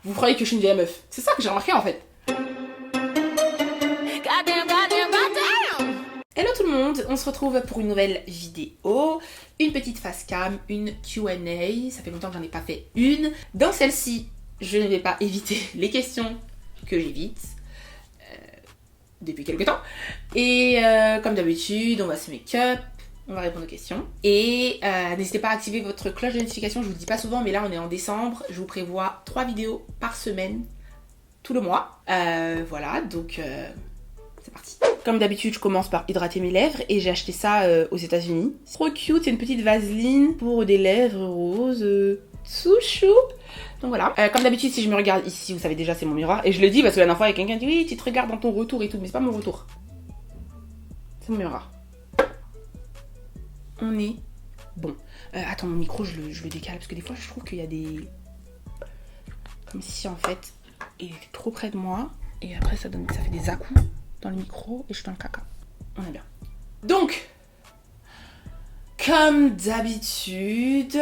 vous croyez que je suis une vieille meuf. C'est ça que j'ai remarqué en fait. Hello tout le monde, on se retrouve pour une nouvelle vidéo, une petite face cam, une Q&A, ça fait longtemps que j'en ai pas fait une. Dans celle-ci, je ne vais pas éviter les questions que j'évite depuis quelques temps. Et comme d'habitude, on va se make up, on va répondre aux questions. Et n'hésitez pas à activer votre cloche de notification, je vous le dis pas souvent, mais là on est en décembre, je vous prévois 3 vidéos par semaine, tout le mois. Voilà, donc c'est parti. Comme d'habitude, je commence par hydrater mes lèvres et j'ai acheté ça aux États-Unis. C'est trop cute, c'est une petite vaseline pour des lèvres roses, tout chou. Donc voilà. Comme d'habitude, si je me regarde ici, vous savez déjà, c'est mon miroir. Et je le dis parce que la dernière fois, il y a quelqu'un qui dit oui, tu te regardes dans ton retour et tout, mais c'est pas mon retour. C'est mon miroir. On est bon. Attends, mon micro, je le décale parce que des fois, je trouve qu'il y a des... Comme si en fait, il était trop près de moi et après, ça fait des à-coups dans le micro et je suis dans le caca. On est bien. Donc, comme d'habitude,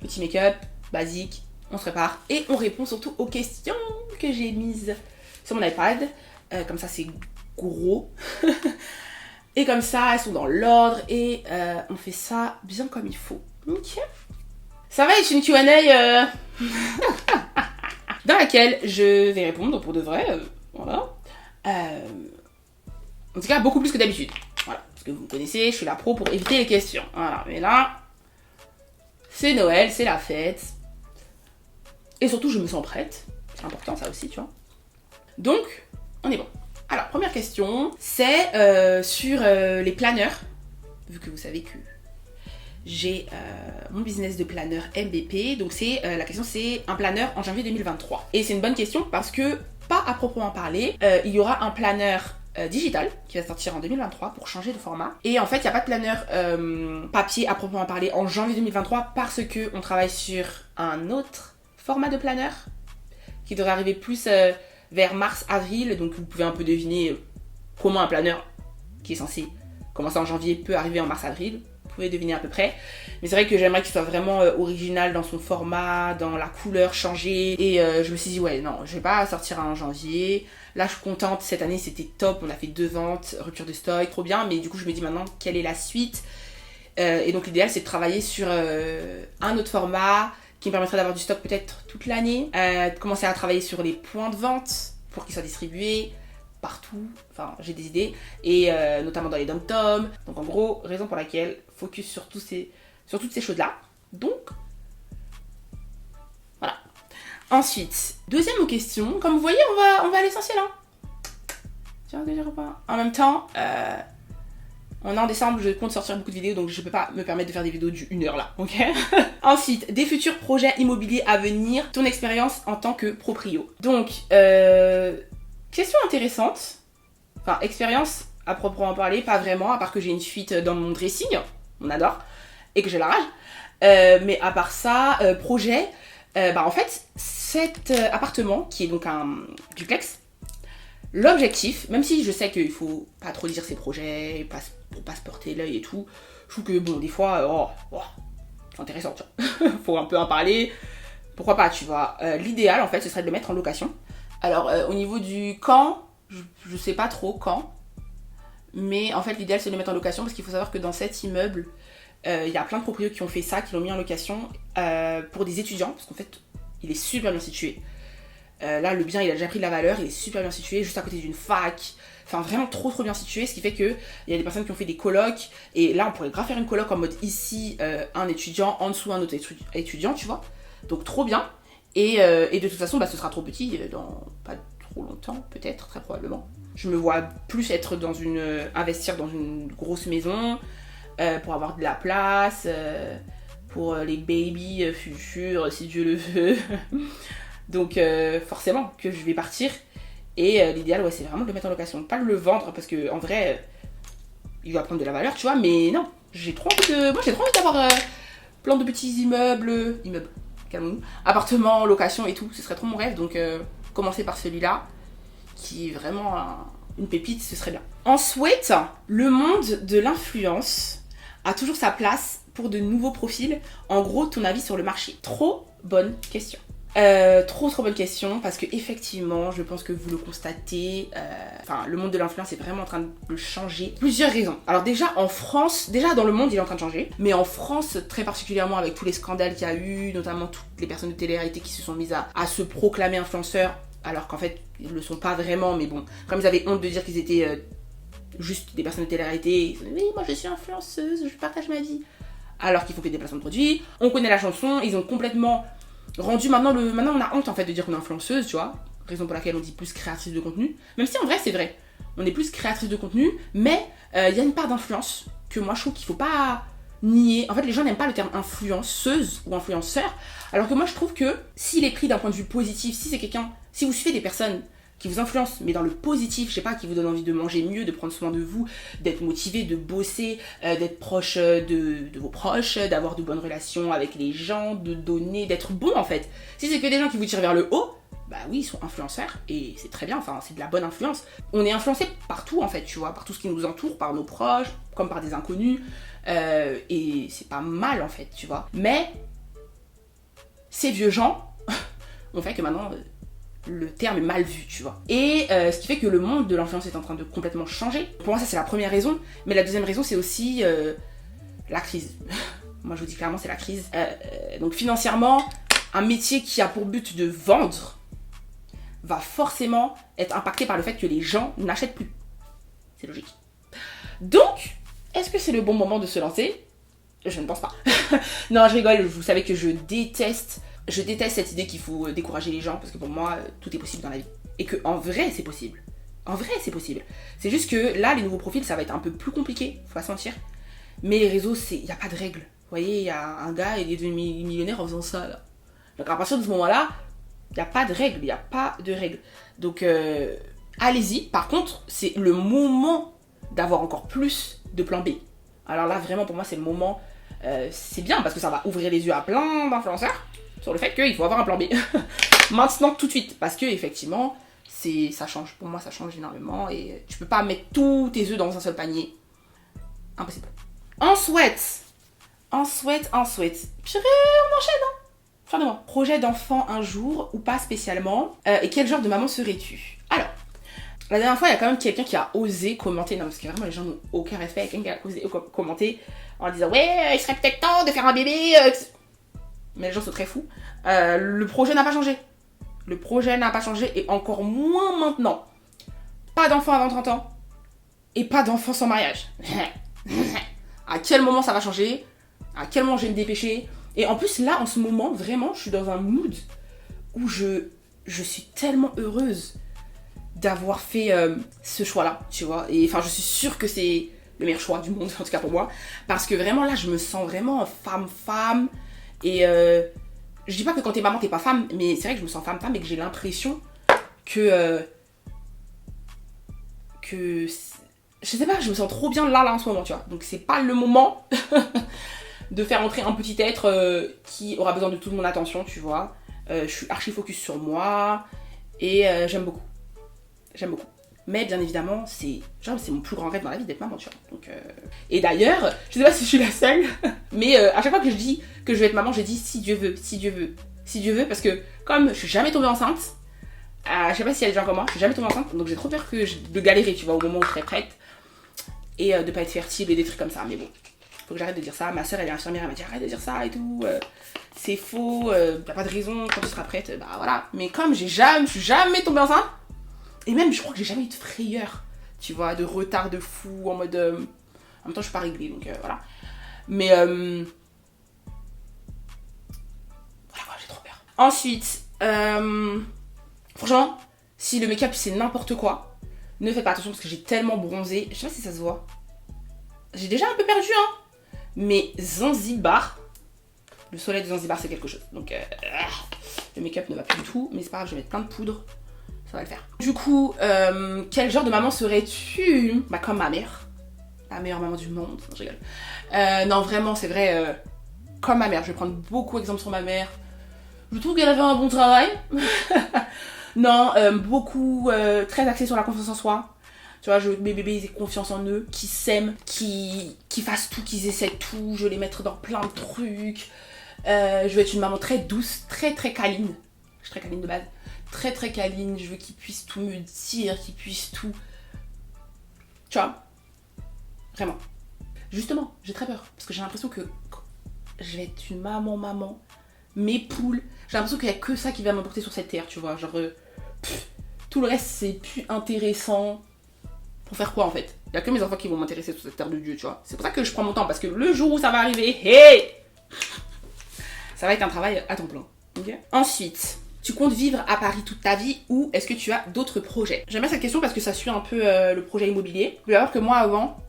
petit make-up basique, on se prépare et on répond surtout aux questions que j'ai mises sur mon iPad. Comme ça, c'est gros. Et comme ça, elles sont dans l'ordre et on fait ça bien comme il faut. Ok. Ça va être une Q&A dans laquelle je vais répondre pour de vrai. Voilà. En tout cas, beaucoup plus que d'habitude. Voilà, parce que vous me connaissez, je suis la pro pour éviter les questions. Voilà, mais là, c'est Noël, c'est la fête. Et surtout, je me sens prête. C'est important, ça aussi, tu vois. Donc, on est bon. Alors, première question, c'est sur les planeurs. Vu que vous savez que j'ai mon business de planeur MBP. Donc, la question, c'est un planeur en janvier 2023. Et c'est une bonne question parce que, pas à proprement parler, il y aura un planeur digital qui va sortir en 2023 pour changer de format. Et en fait, il n'y a pas de planeur papier à proprement parler en janvier 2023 parce que on travaille sur un autre format de planeur qui devrait arriver plus vers mars-avril. Donc vous pouvez un peu deviner comment un planeur qui est censé commencer en janvier peut arriver en mars-avril. Vous pouvez deviner à peu près. Mais c'est vrai que j'aimerais qu'il soit vraiment original dans son format, dans la couleur changée. Et je me suis dit, ouais, non, je vais pas sortir en janvier. Là, je suis contente. Cette année, c'était top. On a fait 2 ventes, rupture de stock, trop bien. Mais du coup, je me dis maintenant, quelle est la suite ? Et donc, l'idéal, c'est de travailler sur un autre format qui me permettrait d'avoir du stock peut-être toute l'année. De commencer à travailler sur les points de vente pour qu'ils soient distribués partout, enfin j'ai des idées, et notamment dans les dom-toms. Donc en gros, raison pour laquelle focus sur toutes ces choses-là. Donc, voilà. Ensuite, deuxième question, comme vous voyez, on va à l'essentiel. Hein. Tiens, déjà repas. En même temps, on est en décembre, je compte sortir beaucoup de vidéos, donc je peux pas me permettre de faire des vidéos d'1 heure là, ok. Ensuite, des futurs projets immobiliers à venir, ton expérience en tant que proprio. Donc, question intéressante, enfin expérience à proprement parler, pas vraiment, à part que j'ai une fuite dans mon dressing, on adore, et que j'ai la rage. Mais à part ça, projet, en fait, cet appartement, qui est donc un duplex, l'objectif, même si je sais qu'il faut pas trop dire ses projets, pour pas se porter l'œil et tout, je trouve que bon, des fois, c'est intéressant, tu vois. Faut un peu en parler, pourquoi pas, tu vois. L'idéal, en fait, ce serait de le mettre en location. Alors, au niveau du quand, je sais pas trop quand, mais en fait, l'idéal, c'est de le mettre en location parce qu'il faut savoir que dans cet immeuble, il y a plein de propriétaires qui ont fait ça, qui l'ont mis en location pour des étudiants, parce qu'en fait, il est super bien situé. Là, le bien, il a déjà pris de la valeur, il est super bien situé, juste à côté d'une fac, enfin vraiment trop bien situé, ce qui fait qu'il y a des personnes qui ont fait des colocs, et là, on pourrait grave faire une coloc en mode ici, un étudiant, en dessous, un autre étudiant, tu vois, donc trop bien. Et de toute façon, ce sera trop petit dans pas trop longtemps, peut-être, très probablement. Je me vois plus investir dans une grosse maison pour avoir de la place, pour les baby futurs, si Dieu le veut. Donc forcément que je vais partir. Et l'idéal, ouais, c'est vraiment de le mettre en location. Pas de le vendre parce que en vrai, il va prendre de la valeur, tu vois. Mais non, j'ai trop envie d'avoir plein de petits immeubles, calmons-nous, appartements, location et tout, ce serait trop mon rêve, donc commencer par celui-là, qui est vraiment une pépite, ce serait bien. Ensuite, le monde de l'influence a toujours sa place pour de nouveaux profils. En gros, ton avis sur le marché. Trop bonne question. Trop bonne question, parce que effectivement, je pense que vous le constatez, le monde de l'influence est vraiment en train de changer. Plusieurs raisons. Alors déjà, en France, déjà dans le monde, il est en train de changer, mais en France, très particulièrement avec tous les scandales qu'il y a eu, notamment toutes les personnes de télé-réalité qui se sont mises à se proclamer influenceurs, alors qu'en fait, ils ne le sont pas vraiment, mais bon, comme ils avaient honte de dire qu'ils étaient juste des personnes de télé-réalité, ils se disaient, oui, moi je suis influenceuse, je partage ma vie. Alors qu'ils font que des placements de produits, on connaît la chanson, ils ont complètement rendu maintenant on a honte en fait de dire qu'on est influenceuse, tu vois, raison pour laquelle on dit plus créatrice de contenu, même si en vrai c'est vrai, on est plus créatrice de contenu, mais il y a une part d'influence que moi je trouve qu'il faut pas nier. En fait, les gens n'aiment pas le terme influenceuse ou influenceur, alors que moi je trouve que s'il est pris d'un point de vue positif, si c'est quelqu'un, si vous suivez des personnes qui vous influencent, mais dans le positif, je sais pas, qui vous donne envie de manger mieux, de prendre soin de vous, d'être motivé, de bosser, d'être proche de vos proches, d'avoir de bonnes relations avec les gens, de donner, d'être bon en fait. Si c'est que des gens qui vous tirent vers le haut, bah oui, ils sont influenceurs et c'est très bien, enfin c'est de la bonne influence. On est influencé partout en fait, tu vois, par tout ce qui nous entoure, par nos proches, comme par des inconnus, et c'est pas mal en fait, tu vois. Mais ces vieux gens ont fait que maintenant le terme est mal vu, tu vois. Et ce qui fait que le monde de l'influence est en train de complètement changer. Pour moi, ça c'est la première raison. Mais la deuxième raison, c'est aussi la crise. Moi, je vous dis clairement, c'est la crise. Donc financièrement, un métier qui a pour but de vendre va forcément être impacté par le fait que les gens n'achètent plus. C'est logique. Donc, est-ce que c'est le bon moment de se lancer ? Je ne pense pas. Non, je rigole, vous savez que je déteste cette idée qu'il faut décourager les gens, parce que pour moi, tout est possible dans la vie. Et que en vrai, c'est possible. En vrai, c'est possible. C'est juste que là, les nouveaux profils, ça va être un peu plus compliqué, faut pas se mentir. Mais les réseaux, il n'y a pas de règles. Vous voyez, il y a un gars, il est devenu millionnaire en faisant ça, là. Donc à partir de ce moment-là, il n'y a pas de règles, il n'y a pas de règles. Donc allez-y. Par contre, c'est le moment d'avoir encore plus de plan B. Alors là, vraiment, pour moi, c'est le moment. C'est bien, parce que ça va ouvrir les yeux à plein d'influenceurs sur le fait qu'il faut avoir un plan B. Maintenant, tout de suite. Parce que, effectivement, ça change. Pour moi, ça change énormément. Et tu peux pas mettre tous tes œufs dans un seul panier. Impossible. On souhaite. Purée, on enchaîne, hein. Fin de mois. Projet d'enfant un jour ou pas spécialement. Et quel genre de maman serais-tu ? Alors, la dernière fois, il y a quand même quelqu'un qui a osé commenter. Non, parce que vraiment, les gens n'ont aucun respect. Il y a quelqu'un qui a osé commenter en disant, ouais, il serait peut-être temps de faire un bébé. Mais les gens sont très fous. Le projet n'a pas changé. Le projet n'a pas changé, et encore moins maintenant. Pas d'enfant avant 30 ans. Et pas d'enfant sans mariage. À quel moment ça va changer ? À quel moment je vais me dépêcher ? Et en plus, là, en ce moment, vraiment, je suis dans un mood où je suis tellement heureuse d'avoir fait ce choix-là, tu vois. Et enfin, je suis sûre que c'est le meilleur choix du monde, en tout cas pour moi. Parce que vraiment, là, je me sens vraiment femme. Et je dis pas que quand t'es maman, t'es pas femme, mais c'est vrai que je me sens femme et que j'ai l'impression que je sais pas, je me sens trop bien là en ce moment, tu vois. Donc c'est pas le moment de faire entrer un petit être qui aura besoin de toute mon attention, tu vois. Je suis archi focus sur moi et j'aime beaucoup. Mais bien évidemment, c'est mon plus grand rêve dans la vie d'être maman, tu vois. Donc, et d'ailleurs, je sais pas si je suis la seule, mais à chaque fois que je dis que je vais être maman, je dis si Dieu veut, parce que comme je suis jamais tombée enceinte, je sais pas s'il y a des gens comme moi, je suis jamais tombée enceinte, donc j'ai trop peur de galérer, tu vois, au moment où je serai prête, et de pas être fertile et des trucs comme ça, mais bon. Faut que j'arrête de dire ça. Ma soeur, elle est infirmière, elle m'a dit arrête de dire ça et tout. C'est faux, t'as pas de raison, quand tu seras prête, bah voilà. Mais comme je suis jamais tombée enceinte, et même je crois que j'ai jamais eu de frayeur, tu vois, de retard de fou, en mode. En même temps, je suis pas réglée, donc voilà. Mais voilà quoi, j'ai trop peur. Ensuite, franchement, si le make-up c'est n'importe quoi, ne faites pas attention parce que j'ai tellement bronzé. Je sais pas si ça se voit. J'ai déjà un peu perdu, hein. Mais Zanzibar, le soleil de Zanzibar c'est quelque chose. Donc le make-up ne va plus du tout, mais c'est pas grave, je vais mettre plein de poudre, ça va le faire. Du coup, quel genre de maman serais-tu ? Bah comme ma mère, la meilleure maman du monde. Non, je rigole. Non vraiment, c'est vrai, comme ma mère. Je vais prendre beaucoup d'exemples sur ma mère. Je trouve qu'elle a fait un bon travail. Non, beaucoup, très axée sur la confiance en soi. Tu vois, je veux que mes bébés ils aient confiance en eux, qu'ils s'aiment, qu'ils fassent tout, qu'ils essaient tout. Je veux les mettre dans plein de trucs. Je veux être une maman très douce, très très câline. Je suis très câline de base. Très très câline, je veux qu'il puisse tout me dire, qu'il puisse tout... Tu vois? Vraiment. Justement, j'ai très peur. Parce que j'ai l'impression que je vais être une maman. Mes poules, j'ai l'impression qu'il n'y a que ça qui va m'apporter sur cette terre, tu vois. Genre, tout le reste, c'est plus intéressant. Pour faire quoi, en fait? Il n'y a que mes enfants qui vont m'intéresser sur cette terre de Dieu, tu vois. C'est pour ça que je prends mon temps. Parce que le jour où ça va arriver, hey, ça va être un travail à temps plein. Okay. Ensuite, tu comptes vivre à Paris toute ta vie ou est-ce que tu as d'autres projets? J'aime bien cette question parce que ça suit un peu le projet immobilier. Vous allez voir que moi, avant,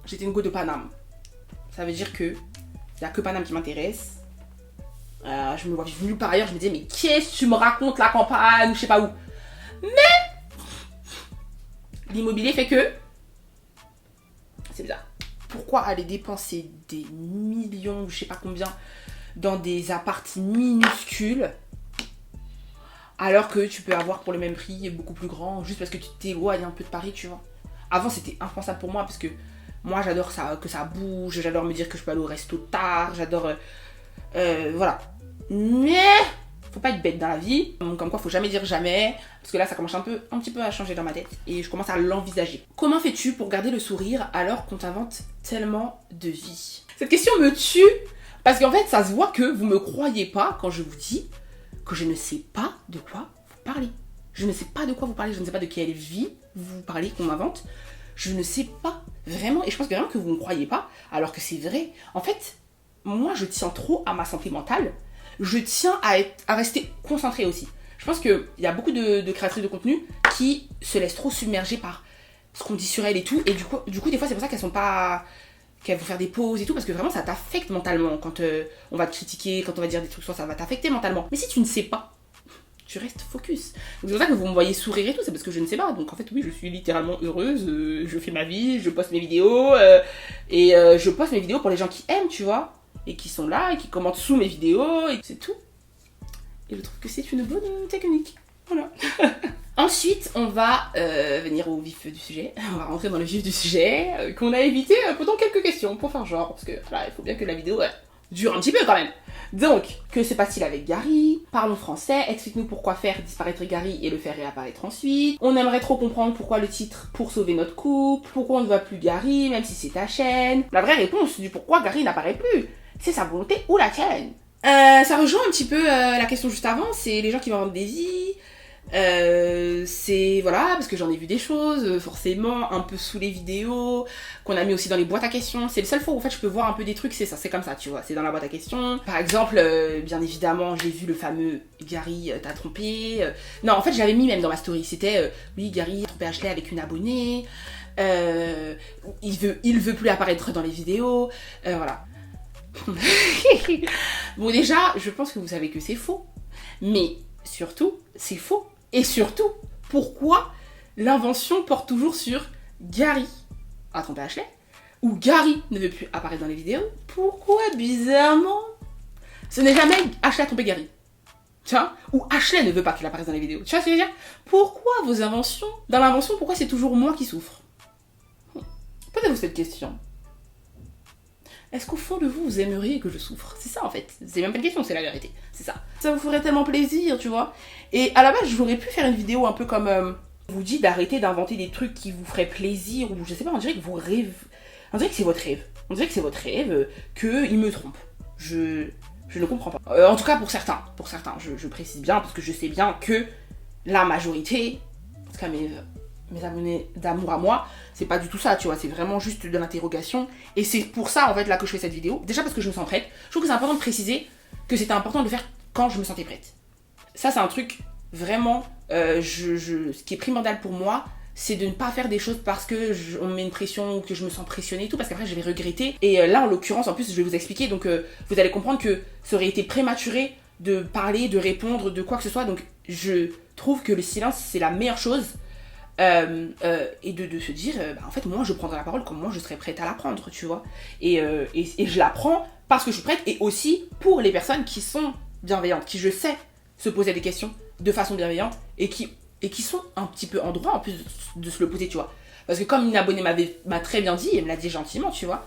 j'étais une go de Paname. Ça veut dire que il n'y a que Paname qui m'intéresse. Je me vois vivre nulle part ailleurs. Je me disais, mais qu'est-ce que tu me racontes, la campagne, je sais pas où. Mais l'immobilier fait que c'est bizarre. Pourquoi aller dépenser des millions, je sais pas combien, dans des apparts minuscules alors que tu peux avoir pour le même prix beaucoup plus grand juste parce que tu t'éloignes un peu de Paris, tu vois. Avant, c'était impensable pour moi parce que moi, j'adore ça, que ça bouge, j'adore me dire que je peux aller au resto tard, j'adore... voilà. Mais faut pas être bête dans la vie. Comme quoi, faut jamais dire jamais. Parce que là, ça commence un petit peu à changer dans ma tête. Et je commence à l'envisager. Comment fais-tu pour garder le sourire alors qu'on t'invente tellement de vie? Cette question me tue. Parce qu'en fait, ça se voit que vous me croyez pas quand je vous dis que je ne sais pas de quoi vous parlez. Je ne sais pas de quoi vous parlez. Je ne sais pas de quelle vie vous parlez qu'on m'invente. Je ne sais pas. Vraiment. Et je pense vraiment que vous ne me croyez pas. Alors que c'est vrai. En fait, moi, je tiens trop à ma santé mentale. Je tiens à rester concentrée aussi. Je pense qu'il y a beaucoup de créatrices de contenu qui se laissent trop submerger par ce qu'on dit sur elles et tout. Et du coup des fois, c'est pour ça qu'elles vont faire des pauses et tout. Parce que vraiment, ça t'affecte mentalement. Quand on va te critiquer, quand on va dire des trucs sur ça, va t'affecter mentalement. Mais si tu ne sais pas, tu restes focus. C'est pour ça que vous me voyez sourire et tout. C'est parce que je ne sais pas. Donc en fait, oui, je suis littéralement heureuse. Je fais ma vie, je poste mes vidéos. Et je poste mes vidéos pour les gens qui aiment, tu vois. Et qui sont là, et qui commentent sous mes vidéos, et c'est tout. Et je trouve que c'est une bonne technique. Voilà. Ensuite, on va venir au vif du sujet. On va rentrer dans le vif du sujet, qu'on a évité pendant quelques questions, pour faire genre, parce que voilà, il faut bien que la vidéo dure un petit peu quand même. Donc, que se passe-t-il avec Gary? Parlons français, explique-nous pourquoi faire disparaître Gary et le faire réapparaître ensuite. On aimerait trop comprendre pourquoi le titre Pour sauver notre couple, pourquoi on ne voit plus Gary, même si c'est ta chaîne. La vraie réponse du pourquoi Gary n'apparaît plus, c'est sa volonté ou la tienne. Ça rejoint un petit peu la question juste avant, c'est les gens qui vendent des vies. C'est voilà, parce que j'en ai vu des choses, forcément, un peu sous les vidéos, qu'on a mis aussi dans les boîtes à questions. C'est le seul fois où en fait je peux voir un peu des trucs, c'est ça, c'est comme ça, tu vois, c'est dans la boîte à questions. Par exemple, bien évidemment, j'ai vu le fameux Gary t'a trompé. Non, en fait, j'avais mis même dans ma story, c'était oui, Gary a trompé Ashley avec une abonnée. Il veut plus apparaître dans les vidéos. Voilà. Bon, déjà, je pense que vous savez que c'est faux. Mais surtout, c'est faux. Et surtout, pourquoi l'invention porte toujours sur Gary a trompé Ashley ou Gary ne veut plus apparaître dans les vidéos? Pourquoi, bizarrement, ce n'est jamais Ashley a trompé Gary? Tu vois? Ou Ashley ne veut pas qu'il apparaisse dans les vidéos. Tu vois ce que je veux dire? Pourquoi vos inventions? Dans l'invention, pourquoi c'est toujours moi qui souffre? Posez-vous cette question. Est-ce qu'au fond de vous, vous aimeriez que je souffre? C'est ça en fait. C'est même pas une question, c'est la vérité. C'est ça. Ça vous ferait tellement plaisir, tu vois. Et à la base, j'aurais pu faire une vidéo un peu comme... on vous dit d'arrêter d'inventer des trucs qui vous feraient plaisir, ou je sais pas, on dirait que vous rêvez... On dirait que c'est votre rêve. On dirait que c'est votre rêve, qu'il me trompe. Je ne comprends pas. En tout cas, pour certains. Pour certains, je précise bien, parce que je sais bien que la majorité, en tout cas mes abonnés d'amour à moi, c'est pas du tout ça, tu vois, c'est vraiment juste de l'interrogation, et c'est pour ça, en fait, là, que je fais cette vidéo, déjà parce que je me sens prête. Je trouve que c'est important de préciser que c'était important de le faire quand je me sentais prête. Ça, c'est un truc, vraiment, ce qui est primordial pour moi, c'est de ne pas faire des choses parce que on me met une pression, ou que je me sens pressionnée et tout, parce qu'après, je vais regretter, et là, en l'occurrence, en plus, je vais vous expliquer, donc, vous allez comprendre que ça aurait été prématuré de parler, de répondre, de quoi que ce soit, donc, je trouve que le silence, c'est la meilleure chose. Et de se dire, en fait, moi, je prendrai la parole comme moi, je serais prête à la prendre, tu vois. Et je la prends parce que je suis prête, et aussi pour les personnes qui sont bienveillantes, qui, je sais, se poser des questions de façon bienveillante, et qui sont un petit peu en droit, en plus, de se le poser, tu vois. Parce que comme une abonnée m'a très bien dit, elle me l'a dit gentiment, tu vois,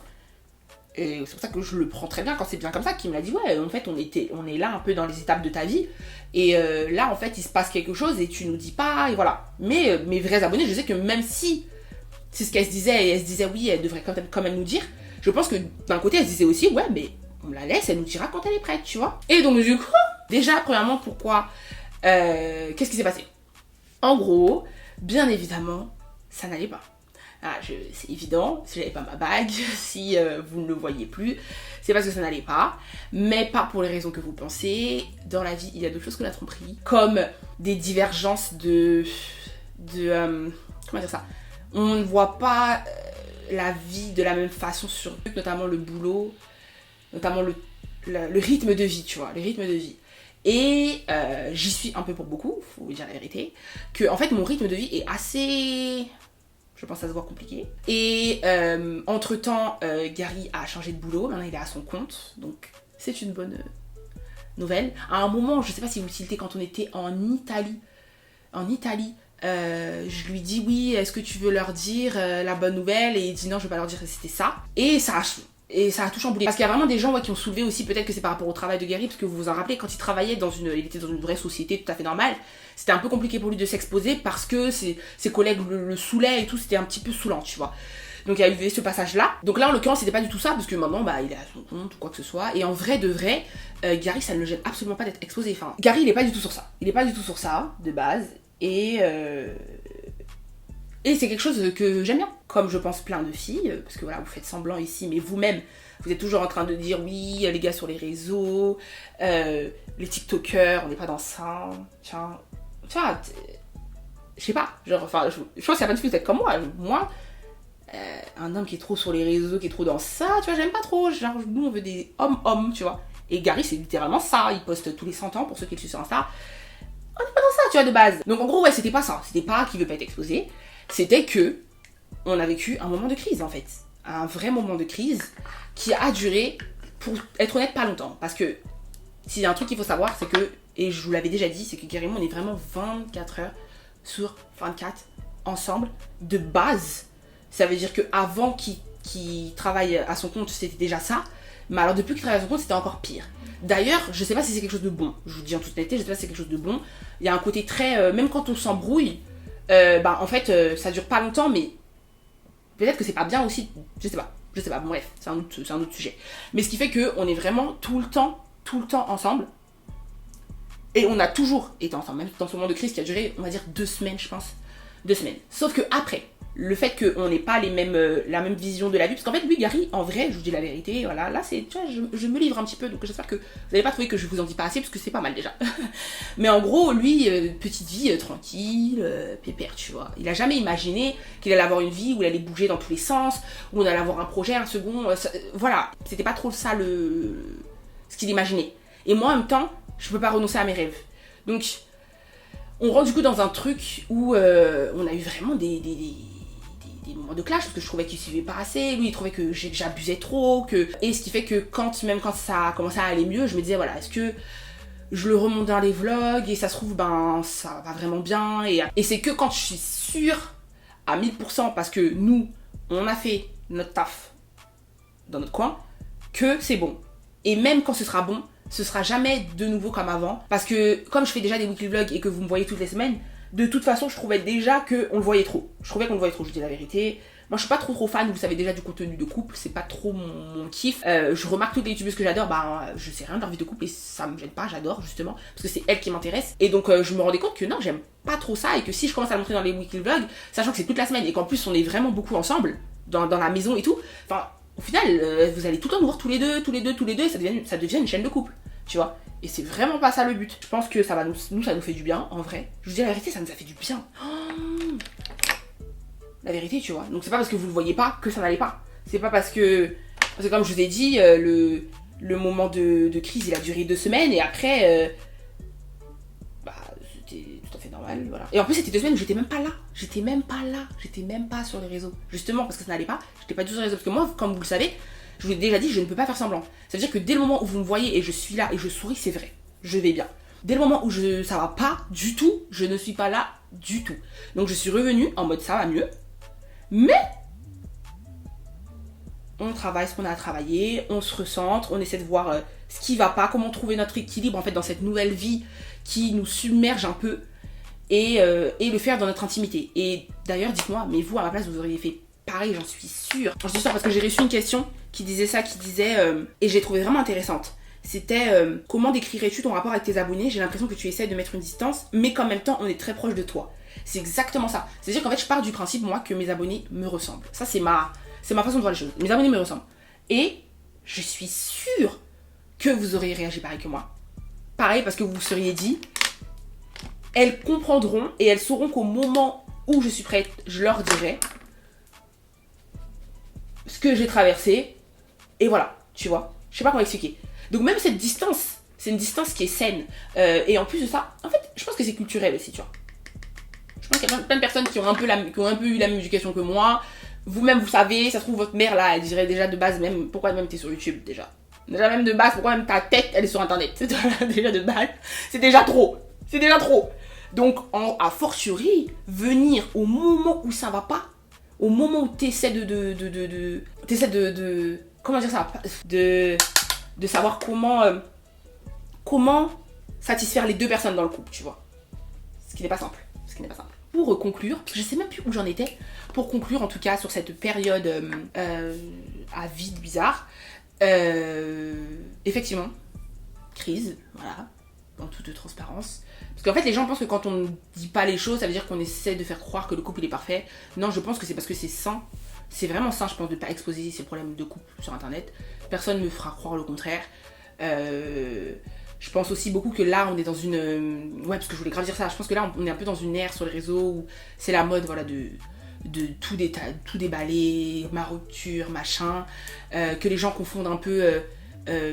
Et c'est pour ça que je le prends très bien quand c'est bien comme ça, qu'il me l'a dit, ouais, en fait, on est là un peu dans les étapes de ta vie, et là, en fait, il se passe quelque chose, et tu nous dis pas, et voilà. Mais mes vrais abonnés, je sais que même si c'est ce qu'elle se disait, et elle se disait, oui, elle devrait quand même nous dire, je pense que d'un côté, elle se disait aussi, ouais, mais on la laisse, elle nous dira quand elle est prête, tu vois. Et donc, du coup, déjà, premièrement, pourquoi, qu'est-ce qui s'est passé? En gros, bien évidemment, ça n'allait pas. Ah, c'est évident, si j'avais pas ma bague, si vous ne le voyez plus, c'est parce que ça n'allait pas, mais pas pour les raisons que vous pensez. Dans la vie, il y a d'autres choses que la tromperie, comme des divergences comment dire ça, on ne voit pas la vie de la même façon sur notamment le boulot, notamment le rythme de vie, tu vois, le rythme de vie. Et j'y suis un peu pour beaucoup, faut vous dire la vérité, que en fait mon rythme de vie est assez... Je pense que ça se voit compliqué. Et entre-temps, Gary a changé de boulot. Maintenant, il est à son compte. Donc, c'est une bonne nouvelle. À un moment, je ne sais pas si vous le citez, quand on était en Italie, je lui dis, oui, est-ce que tu veux leur dire la bonne nouvelle? Et il dit, non, je ne vais pas leur dire que c'était ça. Et ça a tout chamboulé. Parce qu'il y a vraiment des gens qui ont soulevé aussi, peut-être que c'est par rapport au travail de Gary, parce que vous vous en rappelez, quand il travaillait il était dans une vraie société tout à fait normale, c'était un peu compliqué pour lui de s'exposer parce que ses collègues le saoulaient et tout, c'était un petit peu saoulant, tu vois. Donc il y a eu ce passage-là. Donc là, en l'occurrence, c'était pas du tout ça, parce que maintenant, il est à son compte ou quoi que ce soit. Et en vrai de vrai, Gary, ça ne le gêne absolument pas d'être exposé. Enfin, Gary, il est pas du tout sur ça. Il est pas du tout sur ça, de base. Et c'est quelque chose que j'aime bien. Comme je pense plein de filles, parce que voilà, vous faites semblant ici, mais vous-même, vous êtes toujours en train de dire oui, les gars sur les réseaux, les TikTokers, on n'est pas dans ça. Tiens, je sais pas. Genre, enfin, je pense qu'il y a pas de filles, vous êtes comme moi. Moi, un homme qui est trop sur les réseaux, qui est trop dans ça, tu vois, j'aime pas trop. Genre, nous, on veut des hommes, tu vois. Et Gary, c'est littéralement ça. Il poste tous les 100 ans, pour ceux qui le suivent sur Insta. On n'est pas dans ça, tu vois, de base. Donc, en gros, ouais, c'était pas ça. C'était pas qu'il veut pas être exposé. C'était que on a vécu un moment de crise, en fait. Un vrai moment de crise qui a duré, pour être honnête, pas longtemps. Parce que s'il y a un truc qu'il faut savoir, c'est que, et je vous l'avais déjà dit, c'est que Gary et moi, on est vraiment 24 heures sur 24 ensemble, de base. Ça veut dire qu'avant qu'il travaille à son compte, c'était déjà ça. Mais alors, depuis qu'il travaille à son compte, c'était encore pire. D'ailleurs, je sais pas si c'est quelque chose de bon. Je vous dis en toute honnêteté, je sais pas si c'est quelque chose de bon. Il y a un côté très... même quand on s'embrouille, en fait, ça dure pas longtemps, mais peut-être que c'est pas bien aussi. Je sais pas, bon, bref, c'est un autre sujet. Mais ce qui fait qu'on est vraiment tout le temps ensemble. Et on a toujours été ensemble, même dans ce moment de crise qui a duré, on va dire, 2 semaines, je pense. 2 semaines. Sauf que après, le fait qu'on n'ait pas la même vision de la vie, parce qu'en fait, lui, Gary, en vrai, je vous dis la vérité, voilà, là, c'est, tu vois, je me livre un petit peu, donc j'espère que vous n'allez pas trouver que je vous en dis pas assez, parce que c'est pas mal déjà. Mais en gros, lui, petite vie tranquille, pépère, tu vois. Il a jamais imaginé qu'il allait avoir une vie où il allait bouger dans tous les sens, où on allait avoir un projet, un second, voilà. C'était pas trop ça ce qu'il imaginait. Et moi, en même temps, je peux pas renoncer à mes rêves. Donc, on rentre du coup dans un truc où on a eu vraiment des moments de clash, parce que je trouvais qu'il suivait pas assez, lui il trouvait que j'abusais trop, et ce qui fait que même quand ça a commencé à aller mieux, je me disais voilà, est-ce que je le remonte dans les vlogs, et ça se trouve, ça va vraiment bien, et c'est que quand je suis sûre à 1000%, parce que nous, on a fait notre taf dans notre coin, que c'est bon. Et même quand ce sera bon, ce sera jamais de nouveau comme avant, parce que comme je fais déjà des weekly vlogs et que vous me voyez toutes les semaines, de toute façon je trouvais déjà qu'on le voyait trop. Je vous dis la vérité. Moi je suis pas trop fan, vous savez déjà, du contenu de couple, c'est pas trop mon kiff. Je remarque toutes les youtubeuses que j'adore, je sais rien de leur vie de couple et ça me gêne pas, j'adore justement, parce que c'est elles qui m'intéressent. Et donc je me rendais compte que non, j'aime pas trop ça, et que si je commence à le montrer dans les weekly vlogs, sachant que c'est toute la semaine et qu'en plus on est vraiment beaucoup ensemble, dans la maison et tout, enfin au final vous allez tout le temps nous voir tous les deux, et ça devient une chaîne de couple, tu vois. Et c'est vraiment pas ça le but. Je pense que ça va ça nous fait du bien, en vrai. Je vous dis la vérité, ça nous a fait du bien. Oh, la vérité, tu vois. Donc c'est pas parce que vous le voyez pas que ça n'allait pas. C'est pas parce que comme je vous ai dit, le moment de crise, il a duré 2 semaines, et après, c'était tout à fait normal, voilà. Et en plus, c'était 2 semaines où j'étais même pas là. J'étais même pas sur les réseaux. Justement, parce que ça n'allait pas, j'étais pas du tout sur les réseaux. Parce que moi, comme vous le savez, je vous ai déjà dit, je ne peux pas faire semblant. Ça veut dire que dès le moment où vous me voyez et je suis là et je souris, c'est vrai. Je vais bien. Dès le moment où ça va pas du tout, je ne suis pas là du tout. Donc je suis revenue en mode ça va mieux. Mais on travaille ce qu'on a à travailler, on se recentre, on essaie de voir ce qui va pas, comment trouver notre équilibre en fait dans cette nouvelle vie qui nous submerge un peu et le faire dans notre intimité. Et d'ailleurs, dites-moi, mais vous à ma place, vous auriez fait pareil, j'en suis sûre. J'en suis sûre parce que j'ai reçu une question qui disait ça, et j'ai trouvé vraiment intéressante. C'était comment décrirais-tu ton rapport avec tes abonnés? J'ai l'impression que tu essaies de mettre une distance, mais qu'en même temps, on est très proche de toi. C'est exactement ça. C'est-à-dire qu'en fait, je pars du principe, moi, que mes abonnés me ressemblent. Ça, c'est ma façon de voir les choses. Mes abonnés me ressemblent. Et je suis sûre que vous auriez réagi pareil que moi. Pareil, parce que vous vous seriez dit, elles comprendront et elles sauront qu'au moment où je suis prête, je leur dirai ce que j'ai traversé. Et voilà, tu vois. Je sais pas comment expliquer. Donc même cette distance, c'est une distance qui est saine. Et en plus de ça, en fait, je pense que c'est culturel aussi, tu vois. Je pense qu'il y a plein de personnes qui ont un peu eu la même éducation que moi. Vous-même, vous savez, ça se trouve, votre mère, là, elle dirait déjà de base, même, pourquoi même t'es sur YouTube, déjà. Déjà, même de base, pourquoi même ta tête, elle est sur Internet. Déjà de base, c'est déjà trop. C'est déjà trop. Donc, a fortiori, venir au moment où ça va pas, au moment où t'essaies comment dire ça, de savoir comment satisfaire les deux personnes dans le couple, tu vois. Ce qui n'est pas simple. Pour conclure, parce que je sais même plus où j'en étais, pour conclure en tout cas sur cette période à vide bizarre, effectivement, crise, voilà, en toute transparence. Parce qu'en fait les gens pensent que quand on ne dit pas les choses, ça veut dire qu'on essaie de faire croire que le couple il est parfait. Non, je pense que c'est parce que c'est sain. C'est vraiment sain, je pense, de ne pas exposer ces problèmes de couple sur internet. Personne ne me fera croire le contraire. Je pense aussi beaucoup que là on est dans une... Ouais, parce que je voulais grave dire ça, je pense que là on est un peu dans une ère sur les réseaux où c'est la mode, voilà, de tout déballer, ma rupture, machin, que les gens confondent un peu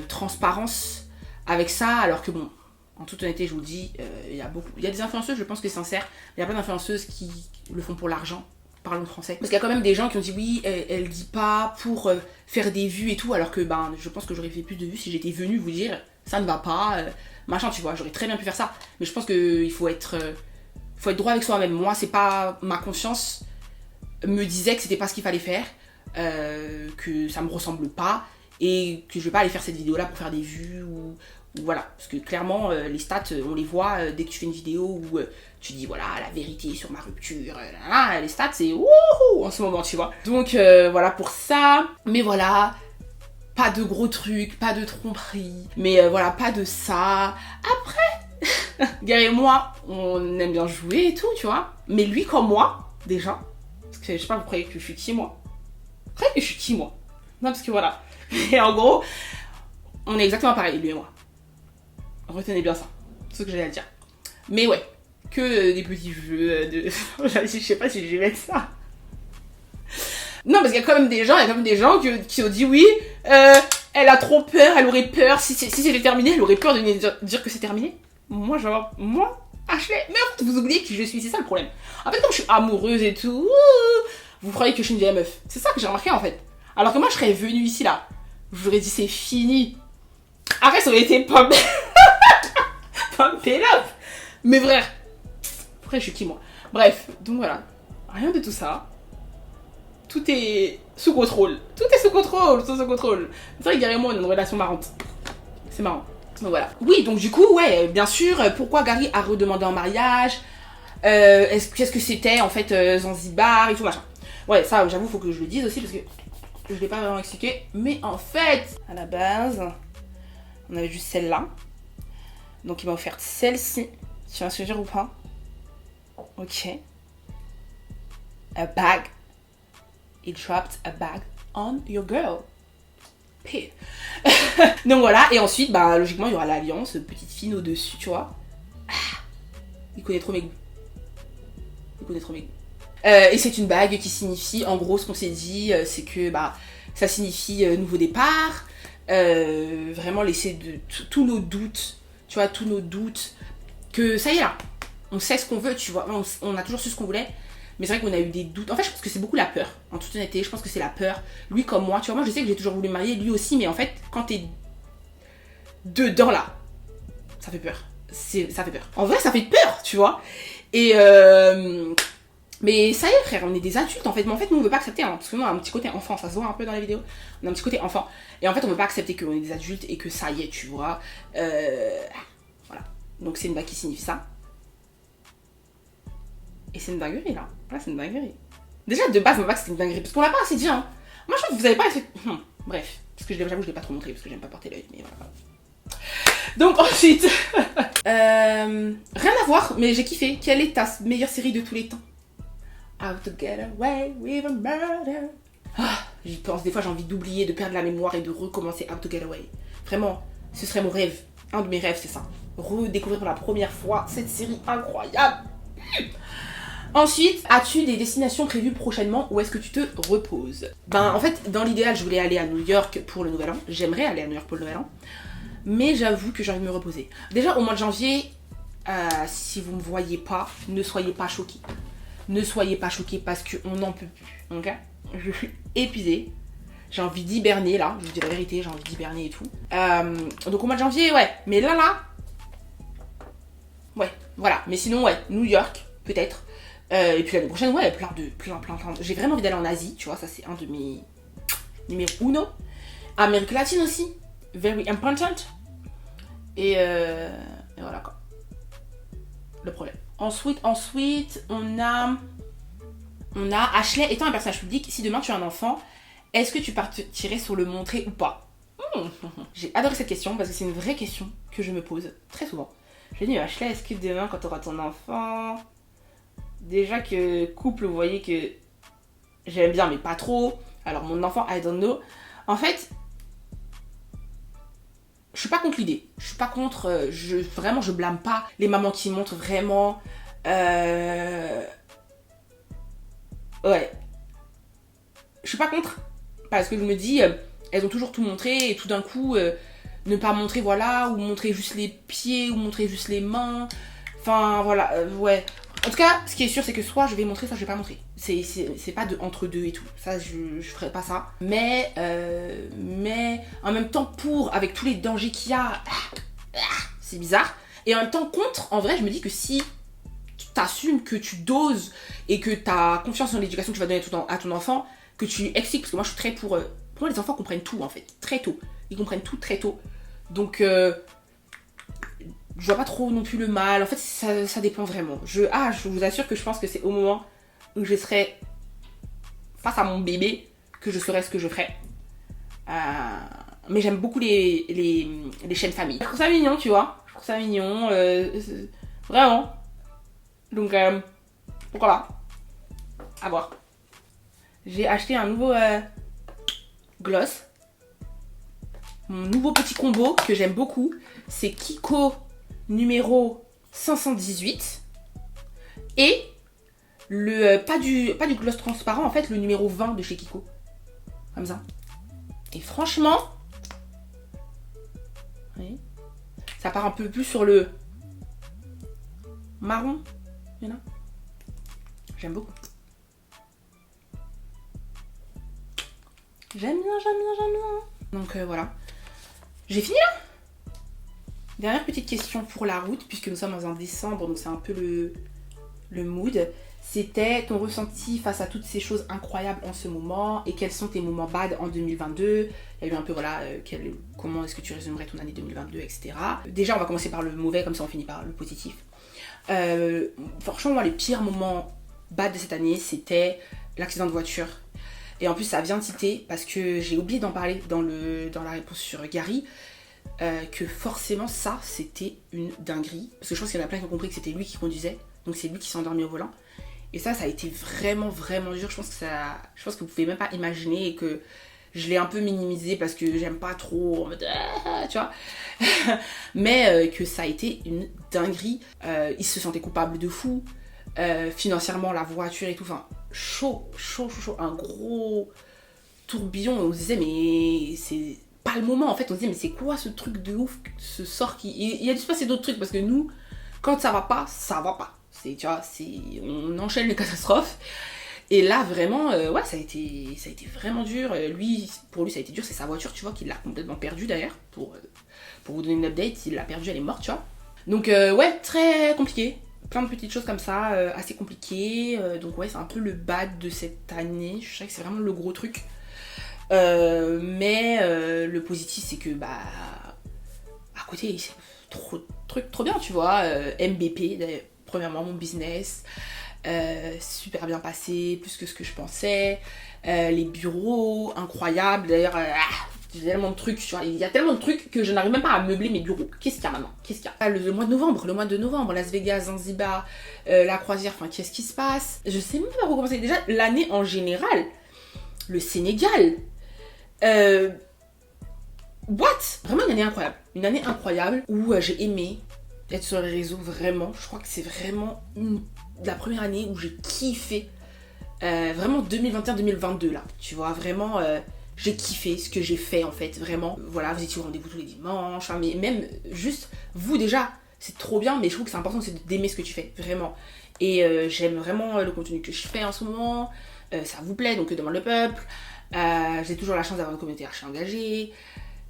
transparence avec ça, alors que bon, en toute honnêteté je vous le dis, il y a des influenceuses, je pense que c'est sincère, il y a plein d'influenceuses qui le font pour l'argent, parlons français. Parce qu'il y a quand même des gens qui ont dit oui, elle dit pas pour faire des vues et tout, alors que ben je pense que j'aurais fait plus de vues si j'étais venue vous dire ça ne va pas, machin, tu vois, j'aurais très bien pu faire ça. Mais je pense qu'il faut être droit avec soi-même. Moi, c'est pas, ma conscience me disait que c'était pas ce qu'il fallait faire, que ça me ressemble pas, et que je vais pas aller faire cette vidéo-là pour faire des vues, ou voilà. Parce que clairement, les stats, on les voit dès que tu fais une vidéo où tu dis, voilà, la vérité sur ma rupture, les stats, c'est wouhou en ce moment, tu vois. Donc, voilà pour ça. Mais voilà, pas de gros trucs, pas de tromperie, mais voilà, pas de ça. Après, Gary et moi, on aime bien jouer et tout, tu vois. Mais lui comme moi, déjà, parce que je sais pas, vous croyez que je suis qui, moi? Vous croyez que je suis qui, moi? Non, parce que voilà. Et en gros, on est exactement pareil, lui et moi. Retenez bien ça, c'est ce que j'allais dire. Mais ouais, que des petits jeux de... je sais pas si je vais mettre ça. Non, parce qu'il y a quand même des gens qui ont dit oui, elle a trop peur, elle aurait peur, si c'était terminé, elle aurait peur de dire que c'est terminé. Moi, Ashley, mais en fait, vous oubliez qui je suis, c'est ça le problème. En fait, comme je suis amoureuse et tout, vous croyez que je suis une vieille meuf. C'est ça que j'ai remarqué en fait. Alors que moi, je serais venue ici là, je vous aurais dit c'est fini. Après, ça aurait été pas pélope. Mais frère, après, je suis qui moi? Bref, donc voilà, rien de tout ça. Tout est sous contrôle. Tout est sous contrôle. C'est vrai que Gary et moi, on a une relation marrante. C'est marrant. Donc voilà. Oui, donc du coup, ouais, bien sûr, pourquoi Gary a redemandé en mariage, qu'est-ce que c'était en fait Zanzibar et tout machin. Ouais, ça, j'avoue, faut que je le dise aussi parce que je l'ai pas vraiment expliqué. Mais en fait, à la base, on avait juste celle-là. Donc il m'a offert celle-ci. Tu vas suivre ou pas? Ok. A bag. He dropped a bag on your girl. P. Donc voilà, et ensuite, bah logiquement, il y aura l'alliance, petite fine au-dessus, tu vois. Il connaît trop mes goûts. Et c'est une bague qui signifie, en gros, ce qu'on s'est dit, c'est que bah ça signifie nouveau départ, vraiment laisser tous nos doutes, tu vois, que ça y est là, on sait ce qu'on veut, tu vois, on a toujours su ce qu'on voulait. Mais c'est vrai qu'on a eu des doutes. En fait, je pense que c'est beaucoup la peur. En toute honnêteté, je pense que c'est la peur. Lui comme moi, tu vois, moi je sais que j'ai toujours voulu me marier, lui aussi, mais en fait, quand t'es dedans là, ça fait peur. Ça fait peur. En vrai, ça fait peur, tu vois. Et Mais ça y est frère, on est des adultes en fait. Mais en fait nous on veut pas accepter, hein, parce que nous on a un petit côté enfant, ça se voit un peu dans les vidéos. On a un petit côté enfant. Et en fait on veut pas accepter qu'on est des adultes et que ça y est, tu vois. Voilà. Donc c'est une bague qui signifie ça. Et c'est une dinguerie là. Là c'est une dinguerie. Déjà de base, on veut pas que c'est une dinguerie, parce qu'on l'a pas assez dit, hein. Moi je trouve que vous avez pas assez... Bref, parce que j'avoue je l'ai pas trop montré, parce que j'aime pas porter l'œil, mais voilà. Donc ensuite... rien à voir, mais j'ai kiffé. Quelle est ta meilleure série de tous les temps? How to get away with a murder. J'y pense, des fois j'ai envie d'oublier, de perdre la mémoire et de recommencer How to get away. Vraiment, ce serait mon rêve. Un de mes rêves, c'est ça. Redécouvrir pour la première fois cette série incroyable. Ensuite, as-tu des destinations prévues prochainement ou est-ce que tu te reposes? Ben en fait, dans l'idéal, je voulais aller à New York pour le Nouvel An. J'aimerais aller à New York pour le Nouvel An. Mais j'avoue que j'ai envie de me reposer. Déjà, au mois de janvier, si vous me voyez pas, ne soyez pas choqués. Ne soyez pas choqués parce qu'on n'en peut plus. Ok? Je suis épuisée. J'ai envie d'hiberner là. Je vous dis la vérité, j'ai envie d'hiberner et tout. Donc au mois de janvier, ouais. Mais là. Ouais, voilà. Mais sinon, ouais, New York, peut-être. Et puis l'année prochaine, ouais, plein. J'ai vraiment envie d'aller en Asie, tu vois, ça c'est un de mes numéro uno. Amérique latine aussi, very important. Et voilà quoi. Le problème. Ensuite, on a Ashley étant un personnage public. Si demain tu as un enfant, est-ce que tu partirais sur le montrer ou pas? J'ai adoré cette question parce que c'est une vraie question que je me pose très souvent. Je me dis, Ashley, est-ce que demain quand tu auras ton enfant... Déjà que couple, vous voyez que j'aime bien mais pas trop. Alors mon enfant, I don't know. En fait, je suis pas contre l'idée. Je suis pas contre... vraiment, je blâme pas les mamans qui montrent vraiment... Ouais. Je suis pas contre. Parce que je me dis, elles ont toujours tout montré et tout d'un coup, ne pas montrer, voilà, ou montrer juste les pieds, ou montrer juste les mains. Enfin, voilà, ouais. En tout cas, ce qui est sûr, c'est que soit je vais montrer, soit je vais pas montrer. C'est pas de entre deux et tout. Ça, je ferai pas ça. Mais en même temps, avec tous les dangers qu'il y a, c'est bizarre. Et en même temps, contre, en vrai, je me dis que si tu t'assumes, que tu doses et que t'as confiance dans l'éducation que tu vas donner à ton enfant, que tu expliques, parce que moi, je suis très pour moi, les enfants comprennent tout, en fait, très tôt. Ils comprennent tout très tôt. Donc, je vois pas trop non plus le mal. En fait, ça dépend vraiment. Je vous assure que je pense que c'est au moment où je serai face à mon bébé que je saurai ce que je ferai. Mais j'aime beaucoup les chaînes famille. Je trouve ça mignon, tu vois. Je trouve ça mignon. Vraiment. Donc, pourquoi pas. À voir. J'ai acheté un nouveau gloss. Mon nouveau petit combo que j'aime beaucoup. C'est Kiko numéro 518 et pas du gloss transparent, en fait le numéro 20 de chez Kiko, comme ça. Et franchement, oui, ça part un peu plus sur le marron, you know. J'aime beaucoup. J'aime bien. Donc voilà. J'ai fini là. Dernière petite question pour la route, puisque nous sommes en décembre, donc c'est un peu le mood. C'était ton ressenti face à toutes ces choses incroyables en ce moment et quels sont tes moments bad en 2022. Il y a eu un peu, voilà, comment est-ce que tu résumerais ton année 2022, etc. Déjà, on va commencer par le mauvais, comme ça on finit par le positif. Franchement, moi, les pires moments bad de cette année, c'était l'accident de voiture. Et en plus, ça vient de citer, parce que j'ai oublié d'en parler dans la réponse sur Gary, que forcément ça c'était une dinguerie, parce que je pense qu'il y en a plein qui ont compris que c'était lui qui conduisait, donc c'est lui qui s'est endormi au volant, et ça a été vraiment dur. Je pense que vous pouvez même pas imaginer, et que je l'ai un peu minimisé parce que j'aime pas trop en mode tu vois. Mais que ça a été une dinguerie. Il se sentait coupable de fou, financièrement, la voiture et tout, enfin chaud, un gros tourbillon. On se disait mais c'est pas le moment, en fait. On se disait mais c'est quoi ce truc de ouf, ce sort qui... Il y a dû se passer d'autres trucs, parce que nous, quand ça va pas, tu vois, on enchaîne les catastrophes. Et là, vraiment, ouais, ça a été vraiment dur. Pour lui, ça a été dur, c'est sa voiture, tu vois, qu'il l'a complètement perdue d'ailleurs. Pour vous donner une update, il l'a perdue, elle est morte, tu vois. Donc, ouais, très compliqué. plein de petites choses comme ça, assez compliquées. Donc ouais, c'est un peu le bad de cette année. Je sais que c'est vraiment le gros truc. Mais le positif, c'est que bah à côté, c'est trop bien, tu vois. MBP, d'ailleurs, premièrement, mon business, super bien passé, plus que ce que je pensais. Les bureaux, incroyables. D'ailleurs, il y a tellement de trucs, tu vois, il y a tellement de trucs que je n'arrive même pas à meubler mes bureaux. Qu'est-ce qu'il y a maintenant? Qu'est-ce qu'il y a? Le mois de novembre, Las Vegas, Zanzibar, la croisière, enfin, qu'est-ce qui se passe? Je sais même pas par où commencer. Déjà, l'année en général, le Sénégal. What? Vraiment une année incroyable où j'ai aimé être sur les réseaux, vraiment. Je crois que c'est vraiment la première année où j'ai kiffé. Vraiment 2021-2022 là, tu vois, vraiment j'ai kiffé ce que j'ai fait en fait, vraiment. Voilà, vous étiez au rendez-vous tous les dimanches, hein, mais même juste, vous déjà, c'est trop bien, mais je trouve que c'est important d'aimer ce que tu fais, vraiment. Et j'aime vraiment le contenu que je fais en ce moment, ça vous plaît, donc demande le peuple. J'ai toujours la chance d'avoir une communauté archi engagée,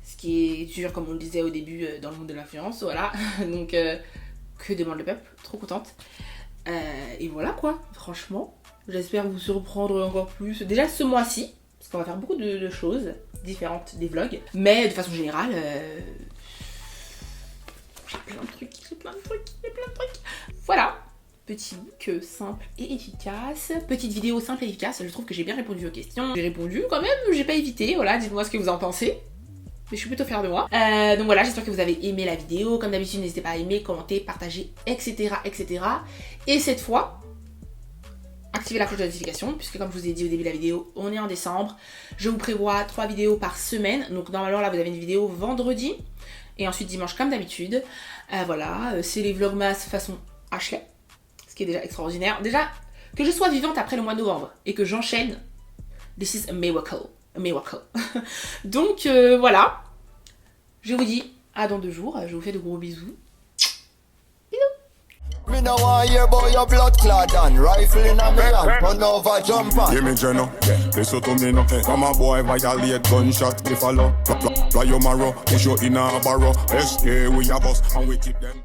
ce qui est dur comme on le disait au début dans le monde de l'influence, voilà. Donc que demande le peuple, trop contente. Et voilà quoi, franchement, j'espère vous surprendre encore plus. Déjà ce mois-ci, parce qu'on va faire beaucoup de choses différentes des vlogs, mais de façon générale, j'ai plein de trucs. Voilà. Petit look simple et efficace. Petite vidéo simple et efficace. Je trouve que j'ai bien répondu aux questions. J'ai répondu quand même, j'ai pas évité. Voilà, dites-moi ce que vous en pensez. Mais je suis plutôt fière de moi. Donc voilà, j'espère que vous avez aimé la vidéo. Comme d'habitude, n'hésitez pas à aimer, commenter, partager, etc. Et cette fois, activez la cloche de notification, puisque comme je vous ai dit au début de la vidéo, on est en décembre. Je vous prévois 3 vidéos par semaine. Donc normalement, là, vous avez une vidéo vendredi. Et ensuite dimanche, comme d'habitude. Voilà, c'est les vlogmas façon Ashley. Ce qui est déjà extraordinaire. Déjà, que je sois vivante après le mois de novembre et que j'enchaîne, this is a miracle. Donc voilà. Je vous dis à dans 2 jours. Je vous fais de gros bisous. Me no want hear about your blood clot and rifle in a me hand, run over jump on. Give me Jenno, listen to me no. From a boy violate gunshot, we follow. Fly your marrow, push you in a barrow. SK we have us and we keep them.